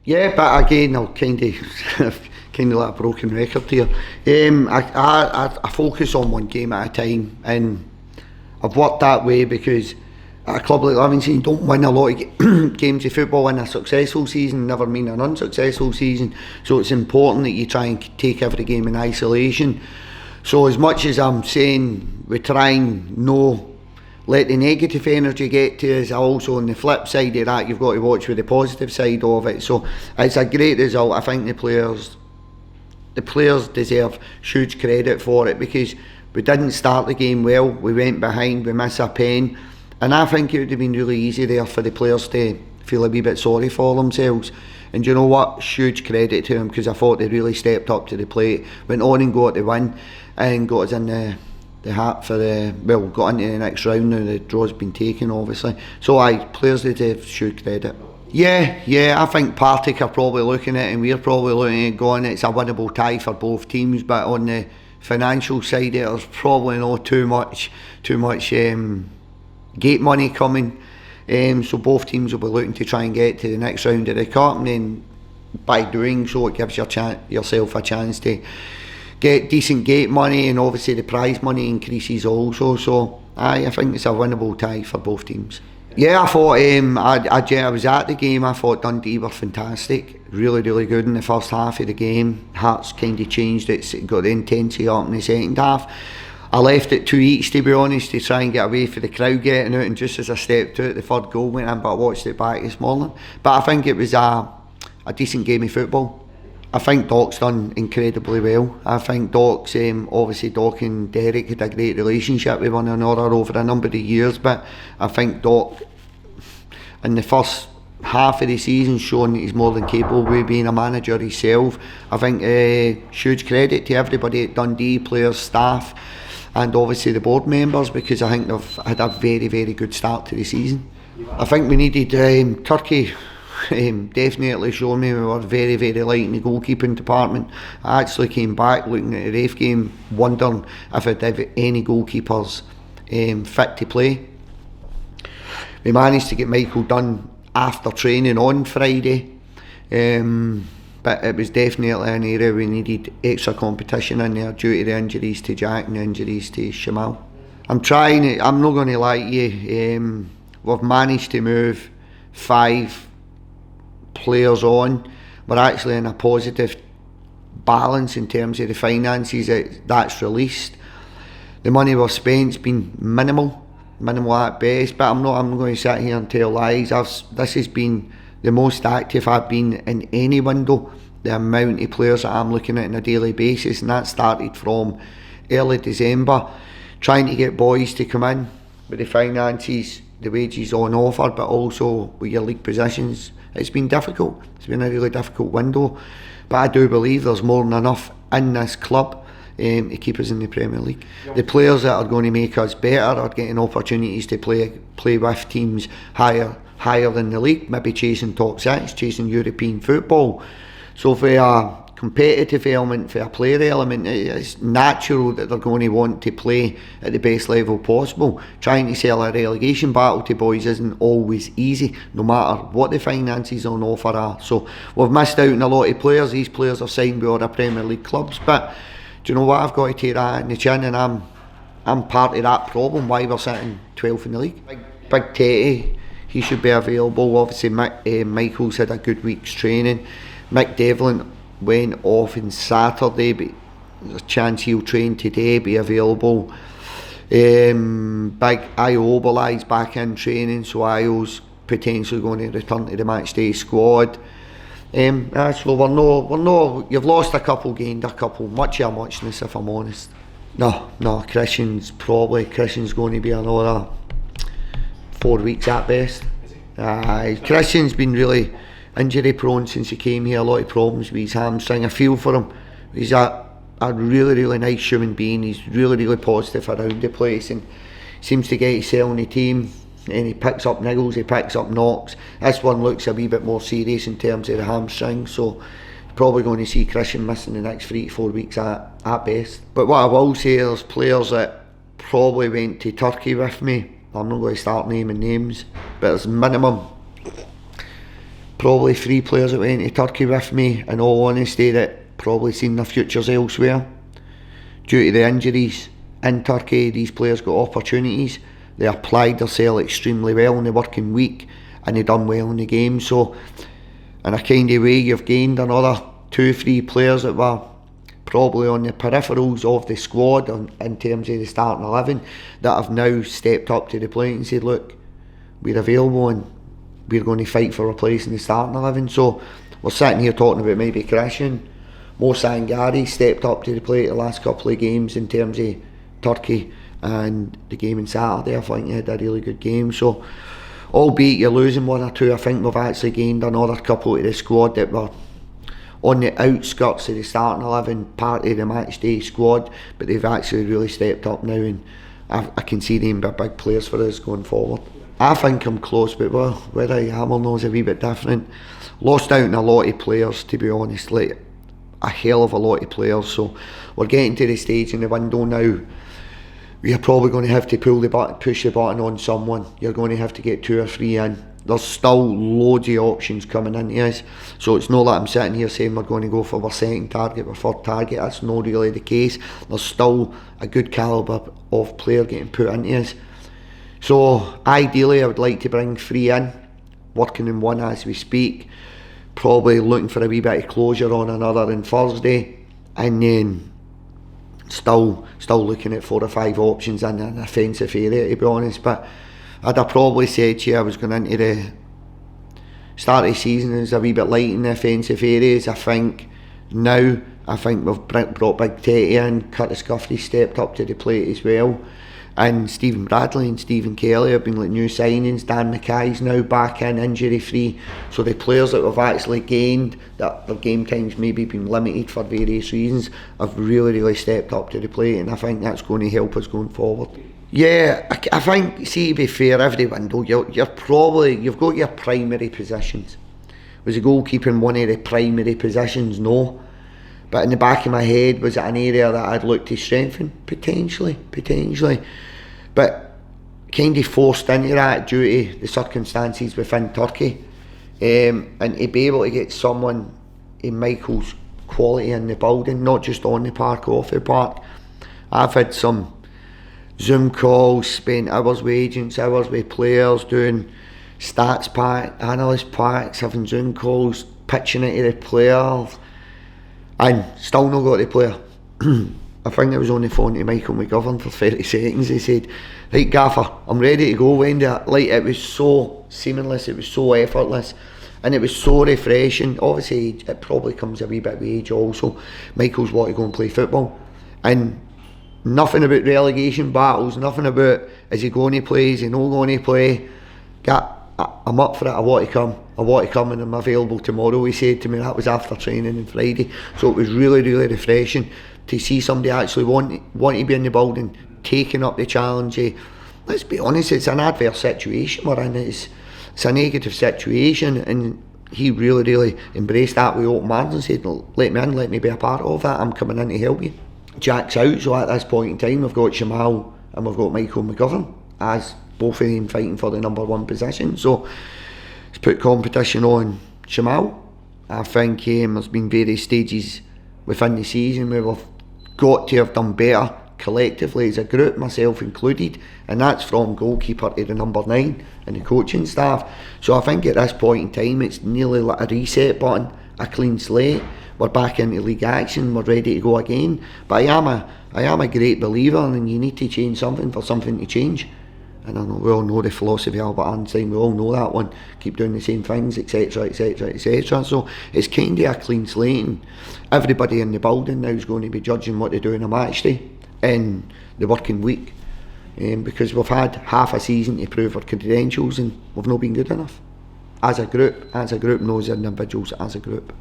Yeah, but again, I'll kind of like a broken record here. I focus on one game at a time, and I've worked that way because at a club like Livingston, you don't win a lot of games of football in a successful season, never mean an unsuccessful season. So it's important that you try and take every game in isolation. So as much as I'm saying we try and no let the negative energy get to us, also on the flip side of that, you've got to watch with the positive side of it. So it's a great result. I think the players deserve huge credit for it because we didn't start the game well, we went behind, we missed a pen, and I think it would have been really easy there for the players to feel a wee bit sorry for themselves. And you know what, huge credit to them because I thought they really stepped up to the plate, went on and got the win and got us in the hat for got into the next round now. The draw's been taken obviously, so players deserve huge credit. Yeah, I think Partick are probably looking at it and we're probably looking at it going, it's a winnable tie for both teams, but on the financial side there's probably not too much gate money coming, so both teams will be looking to try and get to the next round of the cup, and then by doing so it gives yourself a chance to get decent gate money, and obviously the prize money increases also. So I think it's a winnable tie for both teams. Yeah, I thought I was at the game. I thought Dundee were fantastic, really good in the first half of the game. Hearts kind of changed it, got the intensity up in the second half. I left it 2 each to be honest, to try and get away for the crowd getting out, and just as I stepped out the third goal went in, but I watched it back this morning. But I think it was a decent game of football. I think Doc's done incredibly well. I think Doc's, obviously Doc and Derek had a great relationship with one another over a number of years, but I think Doc in the first half of the season shown that he's more than capable of being a manager himself. I think huge credit to everybody at Dundee, players, staff, and obviously the board members, because I think they've had a very good start to the season. I think we needed Turkey. Definitely showed me we were very light in the goalkeeping department. I actually came back looking at the Rafe game wondering if I'd have any goalkeepers fit to play. We managed to get Michael done after training on Friday, but it was definitely an area we needed extra competition in there due to the injuries to Jack and the injuries to Shamal. I'm not going to lie to you, we've managed to move 5 players on. We're actually in a positive balance in terms of the finances that's released. The money we've spent's been minimal at best, but I'm going to sit here and tell lies. This has been the most active I've been in any window, the amount of players that I'm looking at on a daily basis, and that started from early December, trying to get boys to come in with the finances, the wages on offer, but also with your league positions. It's been difficult. It's been a really difficult window, but I do believe there's more than enough in this club to keep us in the Premier League. The players that are going to make us better are getting opportunities to play with teams higher than the league, maybe chasing top 6, chasing European football. So for a competitive element, for a player element, it's natural that they're going to want to play at the best level possible. Trying to sell a relegation battle to boys isn't always easy, no matter what the finances on offer are. So we've missed out on a lot of players. These players are signed with other Premier League clubs, but do you know what, I've got to take that in the chin, and I'm part of that problem why we're sitting 12th in the league. Big Teddy, he should be available. Obviously Michael's had a good week's training. Mick Devlin went off on Saturday, but there's a chance he'll train today, be available. Big Io Oberlei's back in training, so Io's potentially going to return to the match day squad. So we're no. You've lost a couple, gained a couple. Much of a muchness, if I'm honest. No. Christian's going to be another 4 weeks at best. Christian's been really injury prone since he came here. A lot of problems with his hamstring. I feel for him. He's a really nice human being. He's really positive around the place and seems to get himself in the team. And he picks up niggles, he picks up knocks. This one looks a wee bit more serious in terms of the hamstring, so probably going to see Christian missing the next 3 to 4 weeks at best. But what I will say, there's players that probably went to Turkey with me. I'm not going to start naming names, but there's minimum probably 3 players that went to Turkey with me, in all honesty, that probably seen their futures elsewhere. Due to the injuries in Turkey, these players got opportunities. They applied themselves extremely well in the working week, and they done well in the game. So in a kind of way, you've gained another 2-3 players that were probably on the peripherals of the squad in terms of the starting 11, that have now stepped up to the plate and said, look, we're available and we're going to fight for a place in the starting 11. So we're sitting here talking about maybe Christian. Mo Sangari stepped up to the plate the last couple of games in terms of Turkey, and the game on Saturday I think he had a really good game. So albeit you're losing 1 or 2, I think we've actually gained another couple to the squad that were on the outskirts of the starting 11, part of the match day squad, but they've actually really stepped up now, and I can see them be big players for us going forward. I think I'm close, but well, whether I am or not is a wee bit different. Lost out on a lot of players, to be honest, like a hell of a lot of players. So we're getting to the stage in the window now. You're probably going to have to push the button on someone. You're going to have to get 2 or 3 in. There's still loads of options coming into us, so it's not like I'm sitting here saying we're going to go for our second target, our third target. That's not really the case. There's still a good calibre of player getting put into us. So ideally I would like to bring 3 in, working on 1 as we speak, probably looking for a wee bit of closure on another on Thursday, and then still looking at 4 or 5 options in an offensive area, to be honest. But I'd have probably said to you I was going into the start of the season as a wee bit light in the offensive areas. I think we've brought Big Teddy in, Curtis Guffey stepped up to the plate as well, and Stephen Bradley and Stephen Kelly have been like new signings. Dan Mackay's now back in, injury free. So the players that we've actually gained, that their game time's maybe been limited for various reasons, have really stepped up to the plate, and I think that's going to help us going forward. Yeah, I think, see, to be fair, every window you've got your primary positions. Was the goalkeeping one of the primary positions? No. But in the back of my head, was it an area that I'd look to strengthen? Potentially. But kind of forced into that due to the circumstances within Turkey. And to be able to get someone in Michael's quality in the building, not just on the park, off the park. I've had some Zoom calls, spent hours with agents, hours with players, doing stats pack, analyst packs, having Zoom calls, pitching it to the player, and still not got the player. I think I was on the phone to Michael McGovern for 30 seconds. He said, right, Gaffer, I'm ready to go. When like, it was so seamless, it was so effortless, and it was so refreshing. Obviously it probably comes a wee bit with age also. Michael's wanted to go and play football, and nothing about relegation battles, nothing about is he going to play, is he not going to play. I'm up for it, I want to come and I'm available tomorrow, he said to me. That was after training on Friday. So it was really refreshing to see somebody actually want to be in the building, taking up the challenge. Let's be honest, it's an adverse situation we're in, it's a negative situation, and he really embraced that with open arms and said, let me in, let me be a part of that, I'm coming in to help you. Jack's out, so at this point in time we've got Shamal and we've got Michael McGovern, as both of them fighting for the number 1 position. So it's put competition on Shamal. I think there's been various stages within the season where we've got to have done better collectively as a group, myself included, and that's from goalkeeper to the number 9 and the coaching staff. So I think at this point in time it's nearly like a reset button, a clean slate. We're back into league action, we're ready to go again. But I am a great believer, and you need to change something for something to change. And I know we all know the philosophy of Albert Einstein, we all know that one, keep doing the same things, etc. So it's kind of a clean slate, and everybody in the building now is going to be judging what they do in a match day in the working week, because we've had half a season to prove our credentials and we've not been good enough as a group, not as individuals, as a group.